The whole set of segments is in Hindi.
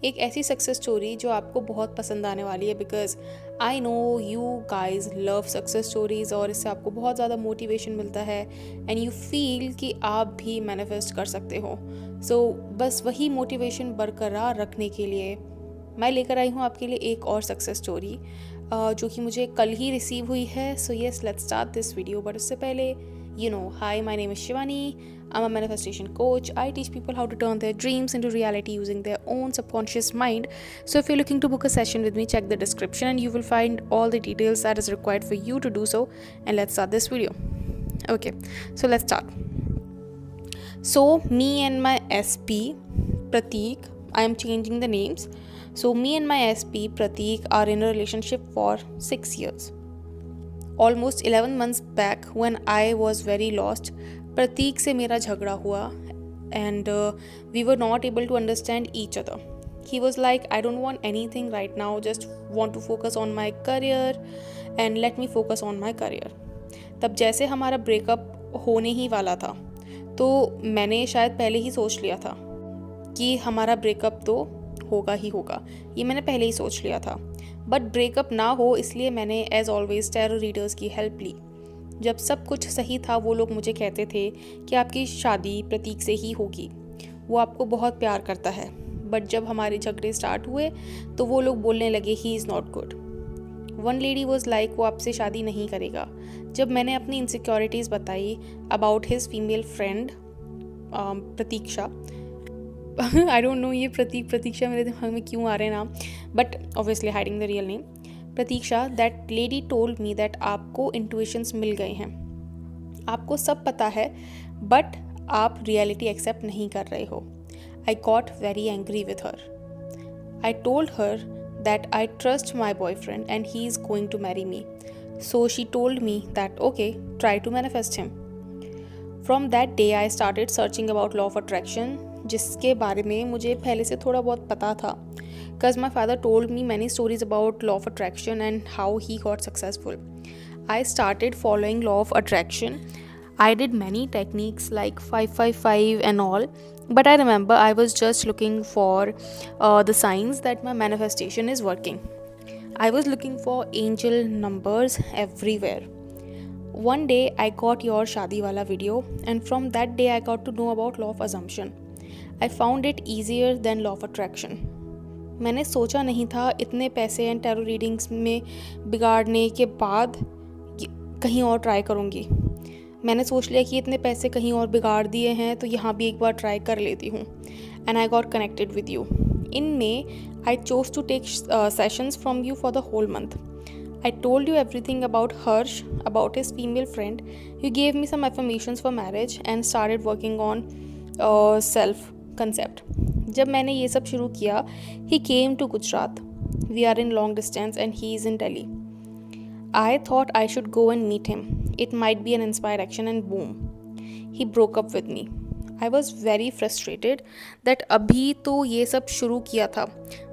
एक ऐसी सक्सेस स्टोरी जो आपको बहुत पसंद आने वाली है, because I know you guys love success stories और इससे आपको बहुत ज़्यादा मोटिवेशन मिलता है एंड यू फील कि आप भी मैनिफेस्ट कर सकते हो। सो बस वही मोटिवेशन बरकरार रखने के लिए मैं लेकर आई हूँ आपके लिए एक और सक्सेस स्टोरी जो कि मुझे कल ही रिसीव हुई है। So yes, let's start this video. But उससे पहले, hi, my name is Shivani. I'm a manifestation coach. I teach people how to turn their dreams into reality using their own subconscious mind. So if you're looking to book a session with me, check the description and you will find all the details that is required for you to do so. And let's start this video. Okay, so let's start. So me and my SP, Prateek, I am changing the names. So me and my SP, Prateek, are in a relationship for 6 years. Almost 11 months back when I was very lost, प्रतीक से मेरा झगड़ा हुआ and we were not able to understand each other. He was like, I don't want anything right now, just want to focus on my career and let me focus on my career. तब जैसे हमारा ब्रेकअप होने ही वाला था तो मैंने शायद पहले ही सोच लिया था कि हमारा ब्रेकअप तो होगा ही होगा, ये मैंने पहले ही सोच लिया था। बट ब्रेकअप ना हो इसलिए मैंने एज ऑलवेज टैरो रीडर्स की हेल्प ली। जब सब कुछ सही था वो लोग मुझे कहते थे कि आपकी शादी प्रतीक से ही होगी, वो आपको बहुत प्यार करता है। बट जब हमारे झगड़े स्टार्ट हुए तो वो लोग बोलने लगे he is not good. One lady was like, वो आपसे शादी नहीं करेगा। जब मैंने अपनी इनसिक्योरिटीज़ बताई about his female friend Pratiksha, I don't know ये प्रतीक्षा मेरे दिमाग में क्यों आ रहे हैं नाम, but obviously hiding the real name Pratiksha, that lady told me that आपको इंट्यूशंस मिल गए हैं, आपको सब पता है बट आप रियलिटी एक्सेप्ट नहीं कर रहे हो। I got very angry with her. I told her that I trust my boyfriend and he is going to marry me. So she told me that okay, try to manifest him. From that day I started searching about law of attraction, जिसके बारे में मुझे पहले से थोड़ा बहुत पता था, because my father told me many stories about law of attraction and how he got successful. I started following law of attraction. I did many techniques like 555 and all, but I remember I was just looking for the signs that my manifestation is working. I was looking for angel numbers everywhere. One day I got your Shadi wala video, and from that day I got to know about law of assumption. I found it easier than law of attraction. मैंने सोचा नहीं था इतने पैसे एंड टैरो रीडिंग्स में बिगाड़ने के बाद कहीं और ट्राई करूँगी। मैंने सोच लिया कि इतने पैसे कहीं और बिगाड़ दिए हैं तो यहाँ भी एक बार ट्राई कर लेती हूँ। And I got connected with you. In May I chose to take sessions from you for the whole month. I told you everything about Harsh, about his female friend. You gave me some affirmations for marriage and started working on self concept. जब मैंने ये सब शुरू किया, he came to Gujarat. We are in long distance and he is in Delhi. I thought I should go and meet him. It might be an inspired action, and boom, he broke up with me. I was very frustrated that अभी तो ये सब शुरू किया था,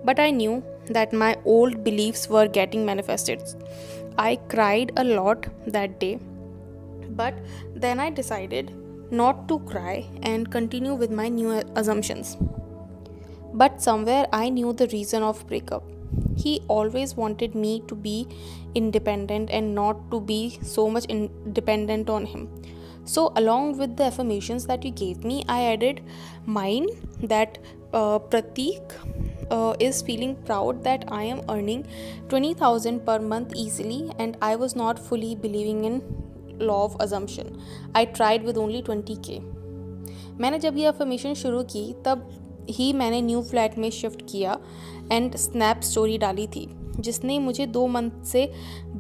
but I knew that my old beliefs were getting manifested. I cried a lot that day, but then I decided not to cry and continue with my new assumptions. But somewhere I knew the reason of breakup. He always wanted me to be independent and not to be so much dependent on him. So along with the affirmations that you gave me, I added mine that Prateek is feeling proud that I am earning 20,000 per month easily, and I was not fully believing in law of assumption. I tried with only 20K. मैंने जब ये affirmation शुरू की तब ही मैंने न्यू फ्लैट में शिफ्ट किया एंड स्नैप स्टोरी डाली थी, जिसने मुझे 2 मंथ से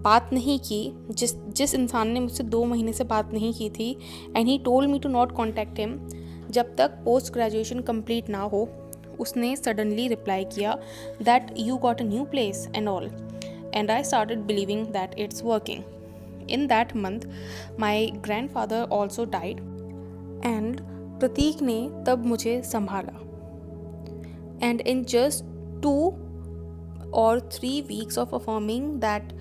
बात नहीं की, जिस इंसान ने मुझसे 2 महीने से बात नहीं की थी, and he told me to not contact him जब तक पोस्ट ग्रेजुएशन कंप्लीट ना हो। उसने सडनली रिप्लाई किया that you got a new place and all, and I started believing that it's working. In that month my grandfather also died and Prateek ने तब मुझे संभाला. And in just 2 or 3 weeks of affirming that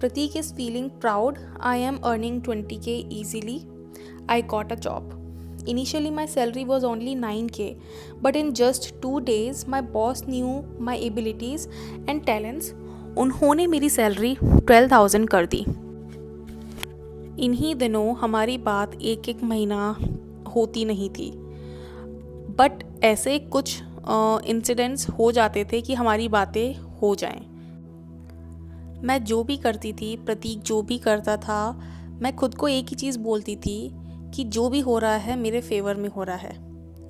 Prateek is feeling proud I am earning 20K easily, I got a job. Initially, my salary was only 9K, but in just 2 days, my boss knew my abilities and talents. उन्होंने मेरी सैलरी 12,000 कर दी। इन्हीं दिनों हमारी बात एक एक महीना होती नहीं थी, बट ऐसे कुछ इंसिडेंट्स हो जाते थे कि हमारी बातें हो जाएं। मैं जो भी करती थी, प्रतीक जो भी करता था, मैं खुद को एक ही चीज़ बोलती थी कि जो भी हो रहा है मेरे फेवर में हो रहा है,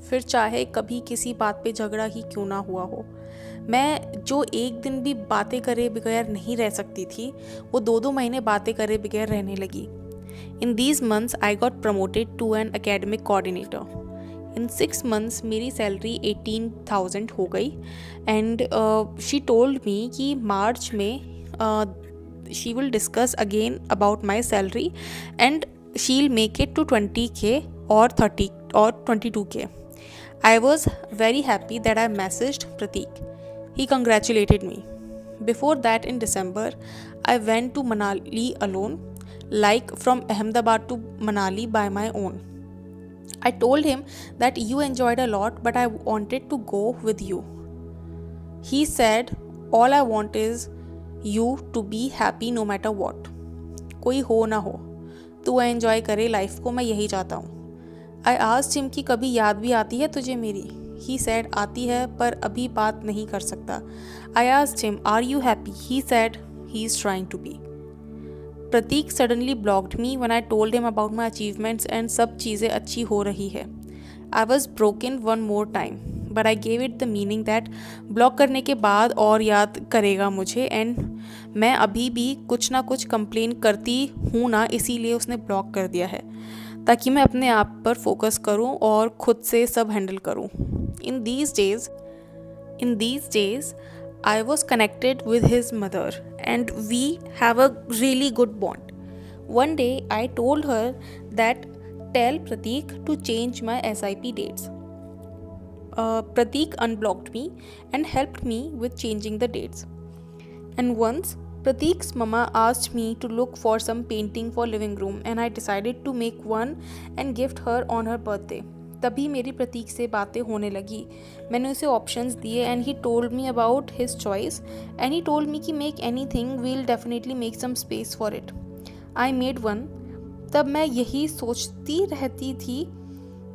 फिर चाहे कभी किसी बात पे झगड़ा ही क्यों ना हुआ हो। मैं जो एक दिन भी बातें करे बगैर नहीं रह सकती थी, वो 2-2 महीने बातें करे बगैर रहने लगी। In these months I got promoted to an academic coordinator. In 6 months मेरी सैलरी 18,000 हो गई एंड शी टोल्ड मी कि मार्च में she will discuss again about my salary and she'll make it to 20K or 30 or 22K. I was very happy that I messaged Pratik. He congratulated me. Before that, in December, I went to Manali alone, like from Ahmedabad to Manali by my own. I told him that you enjoyed a lot, but I wanted to go with you. He said, all I want is you to be happy no matter what. कोई हो ना हो, तू एंजॉय करे लाइफ को, मैं यही चाहता हूँ। I asked him कि कभी याद भी आती है तुझे मेरी? He said आती है पर अभी बात नहीं कर सकता। I asked him are you happy? He said he is trying to be. Prateek suddenly blocked me when I told him about my achievements and सब चीज़ें अच्छी हो रही है। I was broken one more time. But I gave it the meaning that block करने के बाद और याद करेगा मुझे, एंड मैं अभी भी कुछ ना कुछ कंप्लेन करती हूँ ना, इसीलिए उसने ब्लॉक कर दिया है ताकि मैं अपने आप पर फोकस करूँ और खुद से सब हैंडल करूँ। In these days I was connected with his mother and we have a really good bond. One day I told her that tell Pratik to change my SIP dates. Pratik unblocked me and helped me with changing the dates. And once, Pratik's mama asked me to look for some painting for living room and I decided to make one and gift her on her birthday. तभी मेरी प्रतीक से बातें होने लगी। मैंने उसे ऑप्शंस दिए and he told me about his choice and he told me कि make anything, we'll definitely make some space for it. I made one. तब मैं यही सोचती रहती थी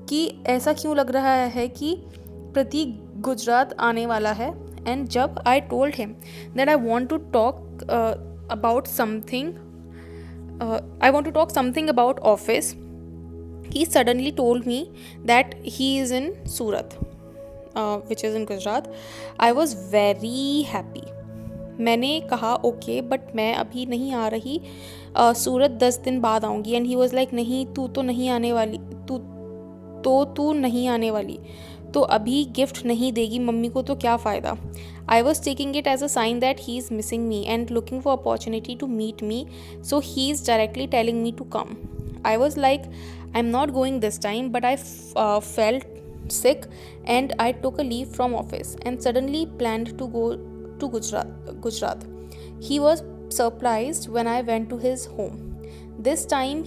कि ऐसा क्यों लग रहा है कि प्रतीक गुजरात आने वाला है। एंड जब I told him that I want to talk something about office, he suddenly told me that he is in Surat which is in Gujarat. I was very happy. मैंने कहा ओके बट मैं अभी नहीं आ रही, सूरत 10 दिन बाद आऊँगी। एंड ही वॉज लाइक नहीं तू नहीं आने वाली, तो अभी गिफ्ट नहीं देगी मम्मी को तो क्या फ़ायदा। I was taking it as a sign that he is missing me and looking for opportunity to meet me, so he is directly telling me to come. I was like I am not going this time but I felt sick and I took a leave from office and suddenly planned to go to Gujarat. He was surprised when I went to his home. This time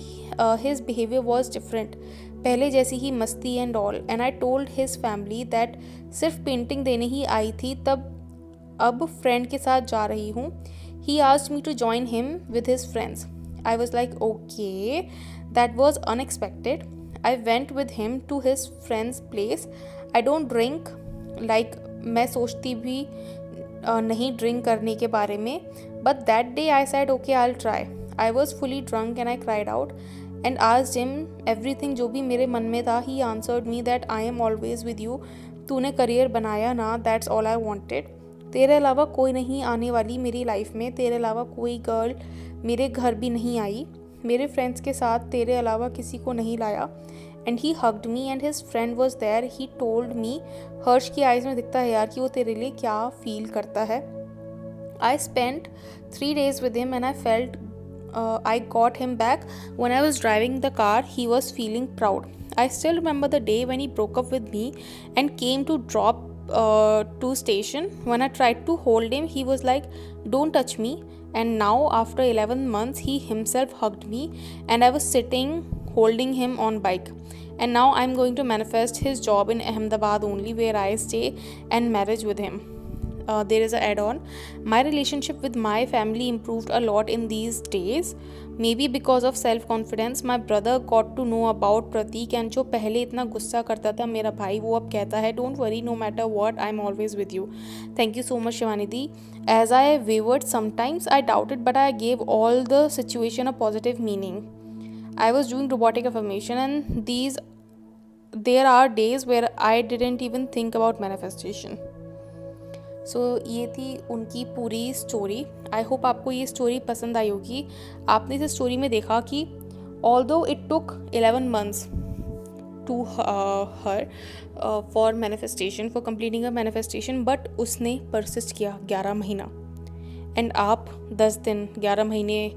his behavior was different. पहले जैसी ही मस्ती and all. And I told his family that सिर्फ पेंटिंग देने ही आई थी, तब अब फ्रेंड के साथ जा रही हूँ। He asked me to join him with his friends. I was like okay, that was unexpected. I went with him to his friends place. I don't drink, like मैं सोचती भी नहीं ड्रिंक करने के बारे में, but that day I said okay I will try. I was fully drunk and I cried out and asked him everything जो भी मेरे मन में था। He answered me that I am always with you. तूने करियर बनाया ना, that's all I wanted. तेरे अलावा कोई नहीं आने वाली मेरी लाइफ में, तेरे अलावा कोई गर्ल मेरे घर भी नहीं आई, मेरे फ्रेंड्स के साथ तेरे अलावा किसी को नहीं लाया। And he hugged me and his friend was there. He told me, हर्ष की आइज़ में दिखता है यार कि वो तेरे लिए क्या फील करता है। I spent 3 days with him and I felt I got him back. When I was driving the car, he was feeling proud. I still remember the day when he broke up with me and came to drop to station. When I tried to hold him, he was like, "Don't touch me." And now, after 11 months, he himself hugged me, and I was sitting holding him on bike. And now I'm going to manifest his job in Ahmedabad only, where I stay, and marriage with him. There is an add-on. My relationship with my family improved a lot in these days. Maybe because of self-confidence. My brother got to know about Pratik, and जो पहले इतना गुस्सा करता था मेरा भाई, वो अब कहता है don't worry, no matter what, I'm always with you. Thank you so much, Shivani Di. As I wavered, sometimes I doubted, but I gave all the situation a positive meaning. I was doing robotic affirmation, and there are days where I didn't even think about manifestation. सो ये थी उनकी पूरी स्टोरी. आई होप आपको ये स्टोरी पसंद आई होगी. आपने इस स्टोरी में देखा कि although it took 11 months to her for manifestation, for completing a manifestation, but उसने परसिस्ट किया 11 महीना. एंड आप 10 दिन, 11 महीने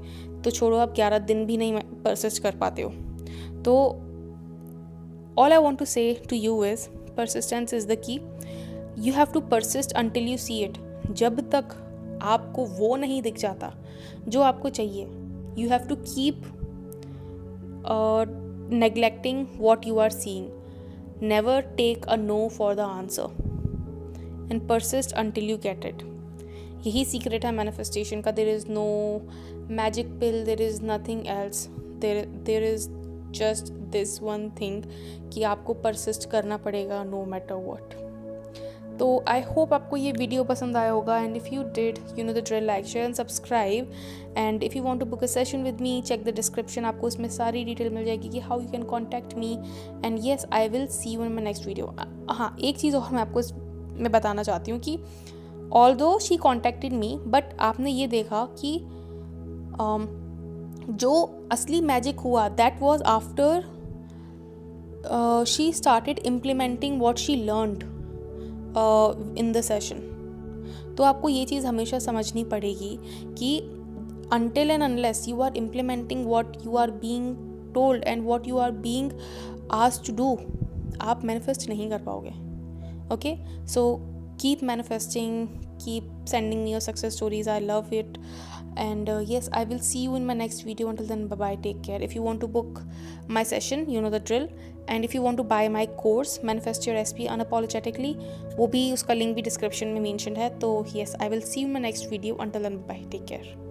तो छोड़ो, आप 11 दिन भी नहीं परसिस्ट कर पाते हो. तो all I want to say to you is persistence is the key. You have to persist until you see it. जब तक आपको वो नहीं दिख जाता जो आपको चाहिए, you have to keep neglecting what you are seeing. Never take a no for the answer and persist until you get it. यही सीक्रेट है मैनिफेस्टेशन का. There is no magic pill, there is nothing else. There is just this one thing कि आपको persist करना पड़ेगा no matter what. तो आई होप आपको ये वीडियो पसंद आया होगा. And if you did, you know the drill, like, share and subscribe. And if you want to book a session with me, check the description. आपको उसमें सारी डिटेल मिल जाएगी कि how you can contact me. And yes, I will see you in my next video. हाँ, एक चीज़ और मैं आपको मैं बताना चाहती हूँ कि although she contacted me, but आपने ये देखा कि जो असली मैजिक हुआ, that was after she started implementing what she learned in the session. तो आपको ये चीज़ हमेशा समझनी पड़ेगी कि until and unless you are implementing what you are being told and what you are being asked to do, आप manifest नहीं कर पाओगे. Okay, so keep manifesting, keep sending me your success stories. I love it. And yes, I will see you in my next video. Until then, bye bye, take care. If you want to book my session, you know the drill. And if you want to buy my course, Manifest Your SP Unapologetically, वो भी उसका लिंक भी डिस्क्रिप्शन में मेंशन है. तो yes, I will see you in my next video. Until then, bye, take care.